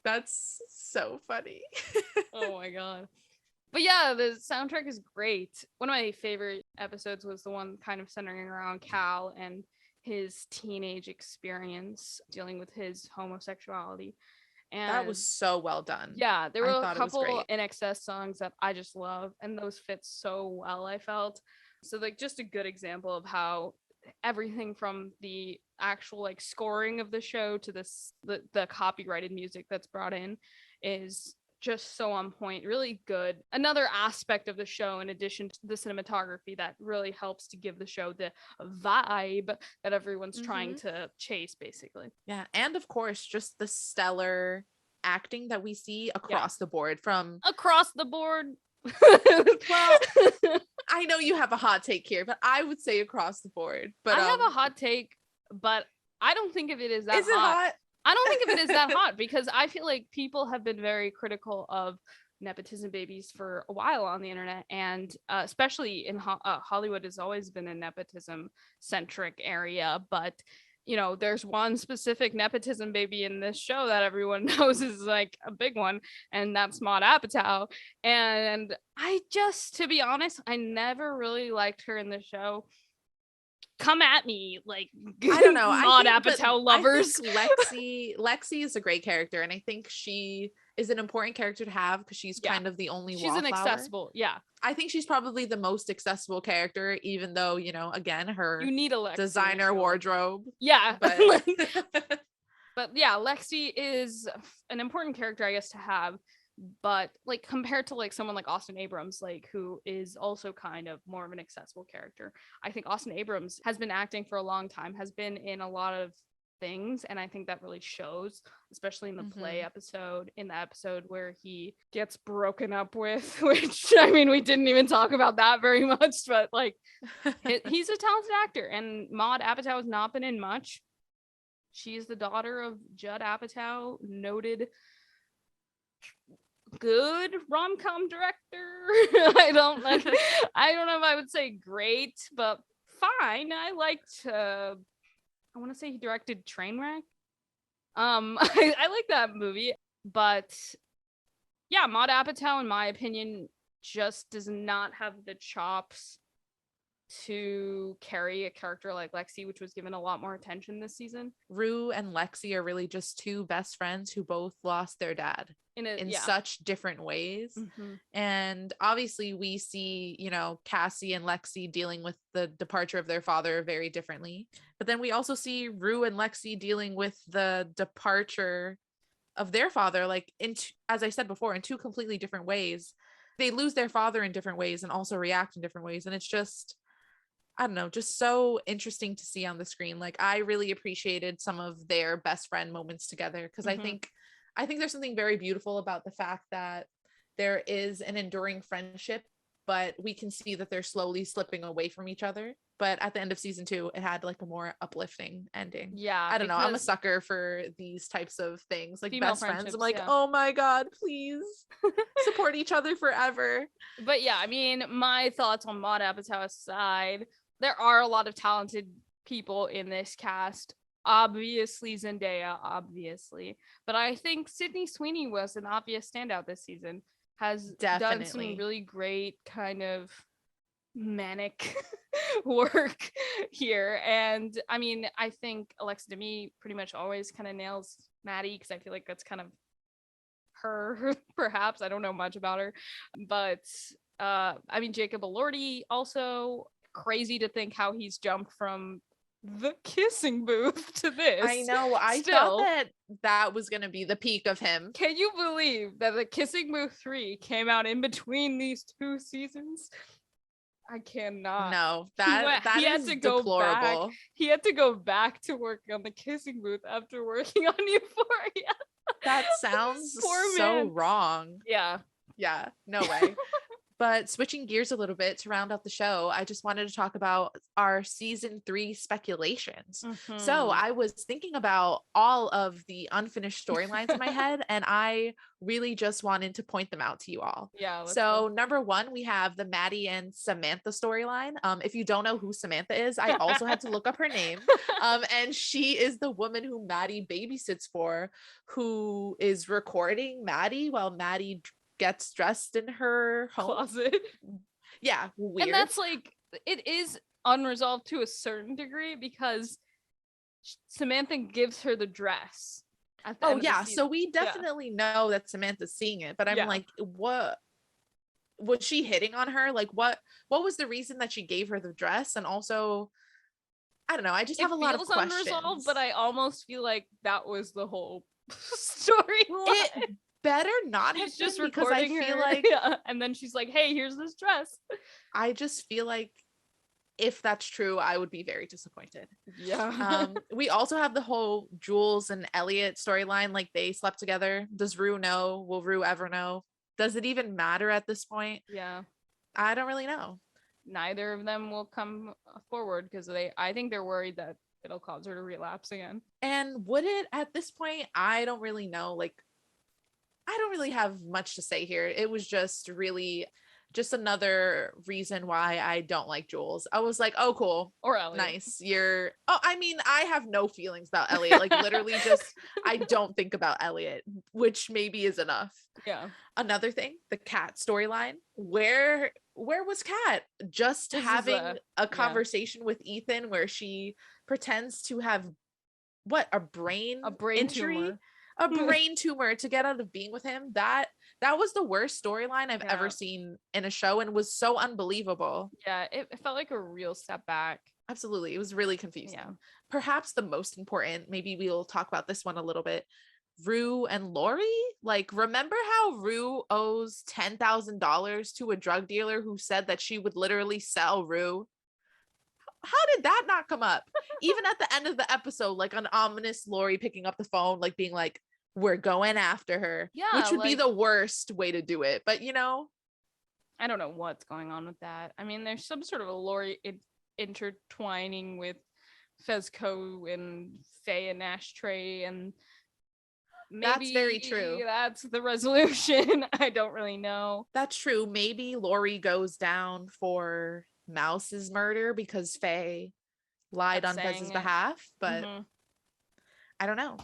That's so funny. Oh my god. But yeah, the soundtrack is great. One of my favorite episodes was the one kind of centering around Cal and his teenage experience dealing with his homosexuality. That was And so well done. yeah, there I were a thought it was couple great. in excess songs that I just love, and those fit so well, I felt. So like just a good example of how everything from the actual like scoring of the show to the copyrighted music that's brought in is just so on point, really good. Another aspect of the show in addition to the cinematography that really helps to give the show the vibe that everyone's trying Mhm. to chase basically. Yeah, and of course, just the stellar acting that we see Yeah. across the board from, Across the board. well, I know you have a hot take here, but I would say across the board. But I have a hot take, but I don't think of it as that is it hot. hot? I don't think of it as that hot because I feel like people have been very critical of nepotism babies for a while on the internet, and especially in Hollywood has always been a nepotism centric area. But there's one specific nepotism baby in this show that everyone knows is like a big one, and that's Maud Apatow. And I just, to be honest, I never really liked her in the show. Come at me, like I don't know. Maud Apatow I think lovers. Lexi is a great character, and I think she is an important character to have because she's Yeah, kind of the only she's an wallflower. accessible. Yeah, I think she's probably the most accessible character, even though, again, you her need a Lexi in a designer show like that. wardrobe. Yeah, But but yeah, Lexi is an important character, I guess, to have. But like compared to like someone like Austin Abrams, like who is also kind of more of an accessible character, I think Austin Abrams has been acting for a long time, has been in a lot of things, and I think that really shows, especially in the play Mhm. episode, in the episode where he gets broken up with, which I mean we didn't even talk about that very much, but like he's a talented actor, and Maud Apatow has not been in much. She's the daughter of Judd Apatow, noted good rom-com director. I don't know if I would say great, but fine. I liked I want to say he directed Trainwreck. I like that movie, but yeah, Maud Apatow, in my opinion, just does not have the chops to carry a character like Lexi, which was given a lot more attention this season. Rue and Lexi are really just two best friends who both lost their dad in Yeah. such different ways. Mm-hmm. And obviously, we see, Cassie and Lexi dealing with the departure of their father very differently. But then we also see Rue and Lexi dealing with the departure of their father, like, as I said before, in two completely different ways. They lose their father in different ways and also react in different ways. And it's just, I don't know, just so interesting to see on the screen. Like, I really appreciated some of their best friend moments together because Mm-hmm. I think there's something very beautiful about the fact that there is an enduring friendship, but we can see that they're slowly slipping away from each other. but at the end of season 2 it had like a more uplifting ending. Yeah, I don't know, I'm a because sucker for these types of things, like female best friends. I'm friendships, like, yeah. oh my god, please support each other forever. But yeah, I mean, my thoughts on Maud Apatow aside, there are a lot of talented people in this cast. Obviously, Zendaya, obviously. But I think Sydney Sweeney was an obvious standout this season. Has done some Definitely. really great kind of manic work here. And I mean, I think Alexa Demie pretty much always kind of nails Maddie because I feel like that's kind of her, perhaps. I don't know much about her. But I mean, Jacob Elordi also crazy to think how he's jumped from the kissing booth to this. I know, I thought that that was going to be the peak of him. Can you believe that the Kissing Booth 3 came out in between these 2 seasons? I cannot. No, that is deplorable. He had to go back to work on the Kissing Booth after working on Euphoria. That sounds Poor so man. wrong. Yeah. Yeah, no way. But switching gears a little bit to round out the show, I just wanted to talk about our season 3 speculations. So I was thinking about all of the unfinished storylines in my head, and I really just wanted to point them out to you all. Yeah. So number 1, we have the Maddie and Samantha storyline. If you don't know who Samantha is, I also had to look up her name. And she is the woman who Maddie babysits for, who is recording Maddie while Maddie gets dressed in her home closet. Yeah, weird. And that's like, it is unresolved to a certain degree because Samantha gives her the dress. Oh yeah, so we definitely know that Samantha's seeing it, but I'm like, what was she hitting on her? Like what was the reason that she gave her the dress? And also, I don't know, I just have a lot of questions. Unresolved, but I almost feel like that was the whole storyline. It better not have just been, because I feel like and then she's like, hey, here's this dress. I just feel like if that's true, I would be very disappointed. Yeah. We also have the whole Jules and Elliot storyline, like they slept together. Does Rue know? Will Rue ever know? Does it even matter at this point? Yeah. I don't really know. Neither of them will come forward because I think they're worried that it'll cause her to relapse again. And would it at this point? I don't really know. Like, I don't really have much to say here. It was just really just another reason why I don't like Jules. I was like, oh, cool. Or Elliot. Nice. I mean, I have no feelings about Elliot. Like literally just, I don't think about Elliot, which maybe is enough. Yeah. Another thing, the Cat storyline. Where was Cat? Just having a conversation with Ethan where she pretends to have a brain injury? Tumor. A brain tumor to get out of being with him. That was the worst storyline I've ever seen in a show, and was so unbelievable. Yeah, it felt like a real step back. Absolutely. It was really confusing. Yeah. Perhaps the most important, maybe we'll talk about this one a little bit, Rue and Lori. Like, remember how Rue owes $10,000 to a drug dealer who said that she would literally sell Rue? How did that not come up? Even at the end of the episode, like an ominous Lori picking up the phone, like being like, we're going after her. Yeah, which would be the worst way to do it. But I don't know what's going on with that. I mean, there's some sort of a Lori intertwining with Fezco and Faye and Ashtray, and maybe that's very true. That's the resolution. I don't really know. That's true. Maybe Lori goes down for Mouse's murder because Faye lied on Fez's behalf, but I don't know.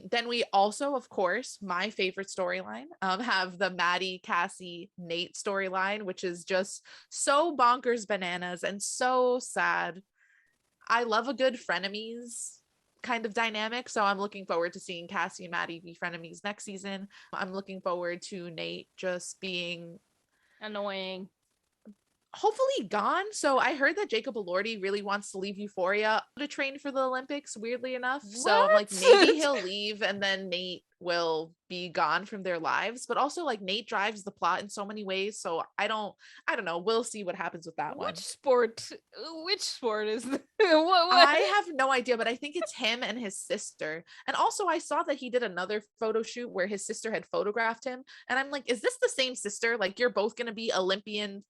Then we also, of course, my favorite storyline, have the Maddie, Cassie, Nate storyline, which is just so bonkers bananas and so sad. I love a good frenemies kind of dynamic, so I'm looking forward to seeing Cassie and Maddie be frenemies next season. I'm looking forward to Nate just being annoying, hopefully gone. So I heard that Jacob Elordi really wants to leave Euphoria to train for the Olympics, weirdly enough. What? So I'm like, maybe he'll leave and then Nate will be gone from their lives. But also, like, Nate drives the plot in so many ways. So I don't know. We'll see what happens with that one. Which sport is what? I have no idea, but I think it's him and his sister. And also I saw that he did another photo shoot where his sister had photographed him. And I'm like, is this the same sister? Like, you're both going to be Olympian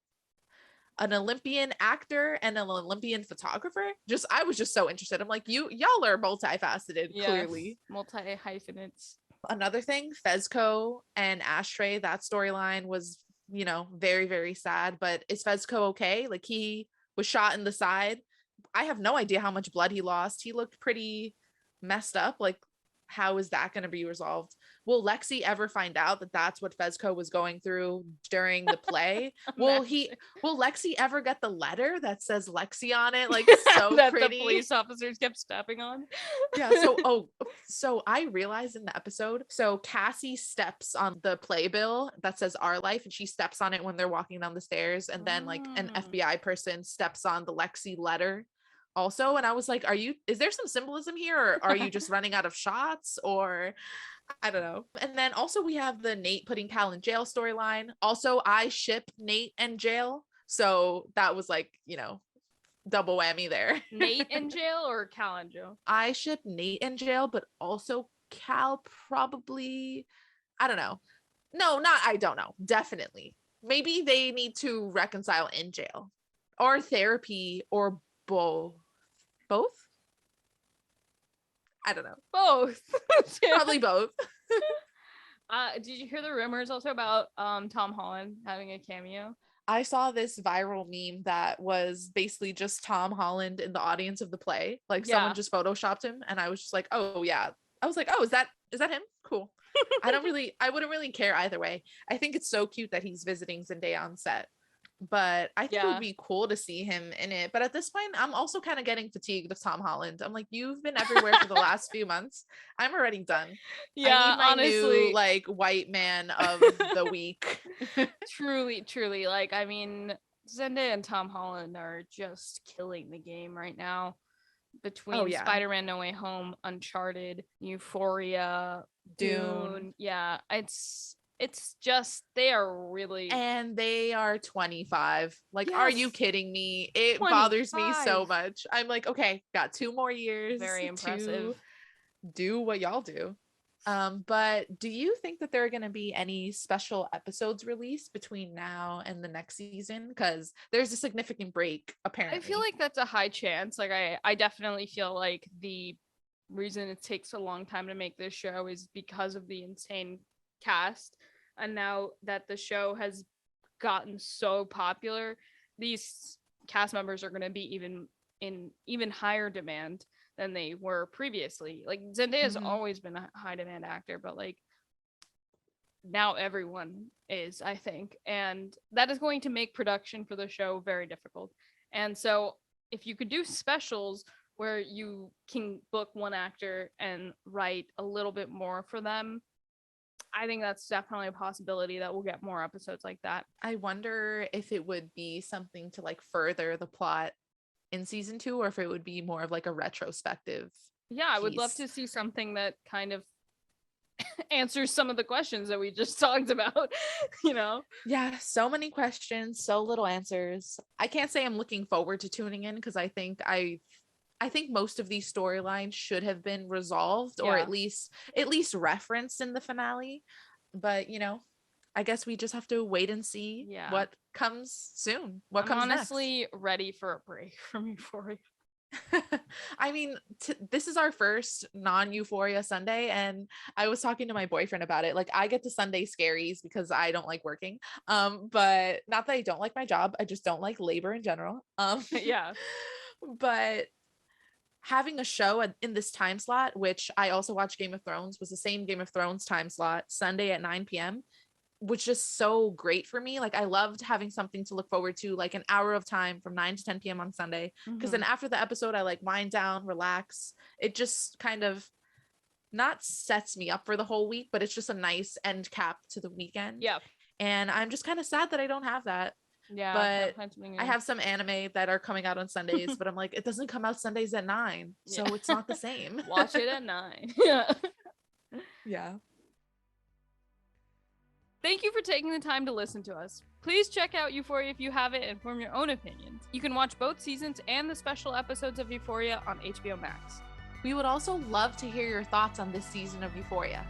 an Olympian actor and an Olympian photographer. I was just so interested. I'm like, y'all are multifaceted, Yes, clearly. multi-hyphenates. Another thing, Fezco and Ashtray, that storyline was, very, very sad. But is Fezco okay? Like, he was shot in the side. I have no idea how much blood he lost. He looked pretty messed up. Like, how is that going to be resolved? Will Lexi ever find out that that's what Fezco was going through during the play? Will Lexi ever get the letter that says Lexi on it? Like, so that pretty. The police officers kept stepping on. Yeah. So I realized in the episode, so Cassie steps on the playbill that says Our Life, and she steps on it when they're walking down the stairs, and then like an FBI person steps on the Lexi letter also. And I was like, is there some symbolism here, or are you just running out of shots, or I don't know. And then also we have the Nate putting Cal in jail storyline. Also, I ship Nate and jail, so that was like, double whammy there. Nate in jail or Cal in jail? I ship Nate in jail, but also Cal probably, I don't know. No, I don't know. Definitely. Maybe they need to reconcile in jail or therapy or both. I don't know. Both. Probably both. Did you hear the rumors also about Tom Holland having a cameo? I saw this viral meme that was basically just Tom Holland in the audience of the play. Like, someone just photoshopped him, and I was just like, oh yeah. I was like, oh, is that him? Cool. I wouldn't really care either way. I think it's so cute that he's visiting Zendaya on set. But I think it would be cool to see him in it. But at this point, I'm also kind of getting fatigued of Tom Holland. I'm like, you've been everywhere for the last few months. I'm already done. Yeah, I need my honestly, new like white man of the week. truly. Like, I mean, Zendaya and Tom Holland are just killing the game right now. Between Spider-Man No Way Home, Uncharted, Euphoria, Dune. Yeah, it's just, they are really, and they are 25. Like, yes. Are you kidding me? It 25. Bothers me so much. I'm like, okay, got 2 more years. Very impressive. To do what y'all do. But do you think that there are going to be any special episodes released between now and the next season? Because there's a significant break, apparently. I feel like that's a high chance. Like, I definitely feel like the reason it takes a long time to make this show is because of the insane cast. And now that the show has gotten so popular, these cast members are going to be even higher demand than they were previously. Like, Zendaya's always been a high demand actor, but like, now everyone is, I think, and that is going to make production for the show very difficult. And so if you could do specials where you can book one actor and write a little bit more for them, I think that's definitely a possibility that we'll get more episodes like that. I wonder if it would be something to like further the plot in season 2, or if it would be more of like a retrospective. Yeah, I would love to see something that kind of answers some of the questions that we just talked about, Yeah, so many questions, so little answers. I can't say I'm looking forward to tuning in, because I think most of these storylines should have been resolved, or at least referenced in the finale. But I guess we just have to wait and see what comes soon. I'm honestly next. Ready for a break from Euphoria. I mean, this is our first non-Euphoria Sunday, and I was talking to my boyfriend about it. Like, I get to Sunday scaries because I don't like working. But not that I don't like my job, I just don't like labor in general. Yeah. But having a show in this time slot, which I also watch Game of Thrones, was the same Game of Thrones time slot, Sunday at 9 p.m., was just so great for me. Like, I loved having something to look forward to, like an hour of time from 9 to 10 p.m. on Sunday. Because then after the episode, I like wind down, relax. It just kind of not sets me up for the whole week, but it's just a nice end cap to the weekend. Yeah. And I'm just kind of sad that I don't have that. Yeah, but I have some anime that are coming out on Sundays, but I'm like, it doesn't come out Sundays at 9, so it's not the same. Watch it at 9. Yeah. Thank you for taking the time to listen to us. Please check out Euphoria if you haven't and form your own opinions. You can watch both seasons and the special episodes of Euphoria on HBO Max. We would also love to hear your thoughts on this season of Euphoria.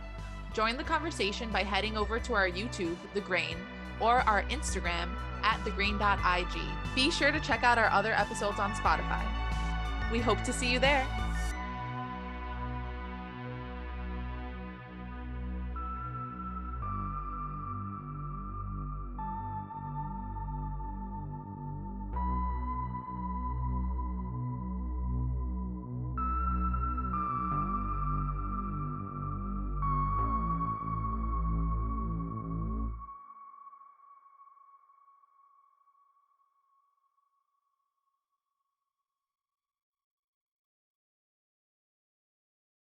Join the conversation by heading over to our YouTube, The Grain, or our Instagram at thegreen.ig. Be sure to check out our other episodes on Spotify. We hope to see you there.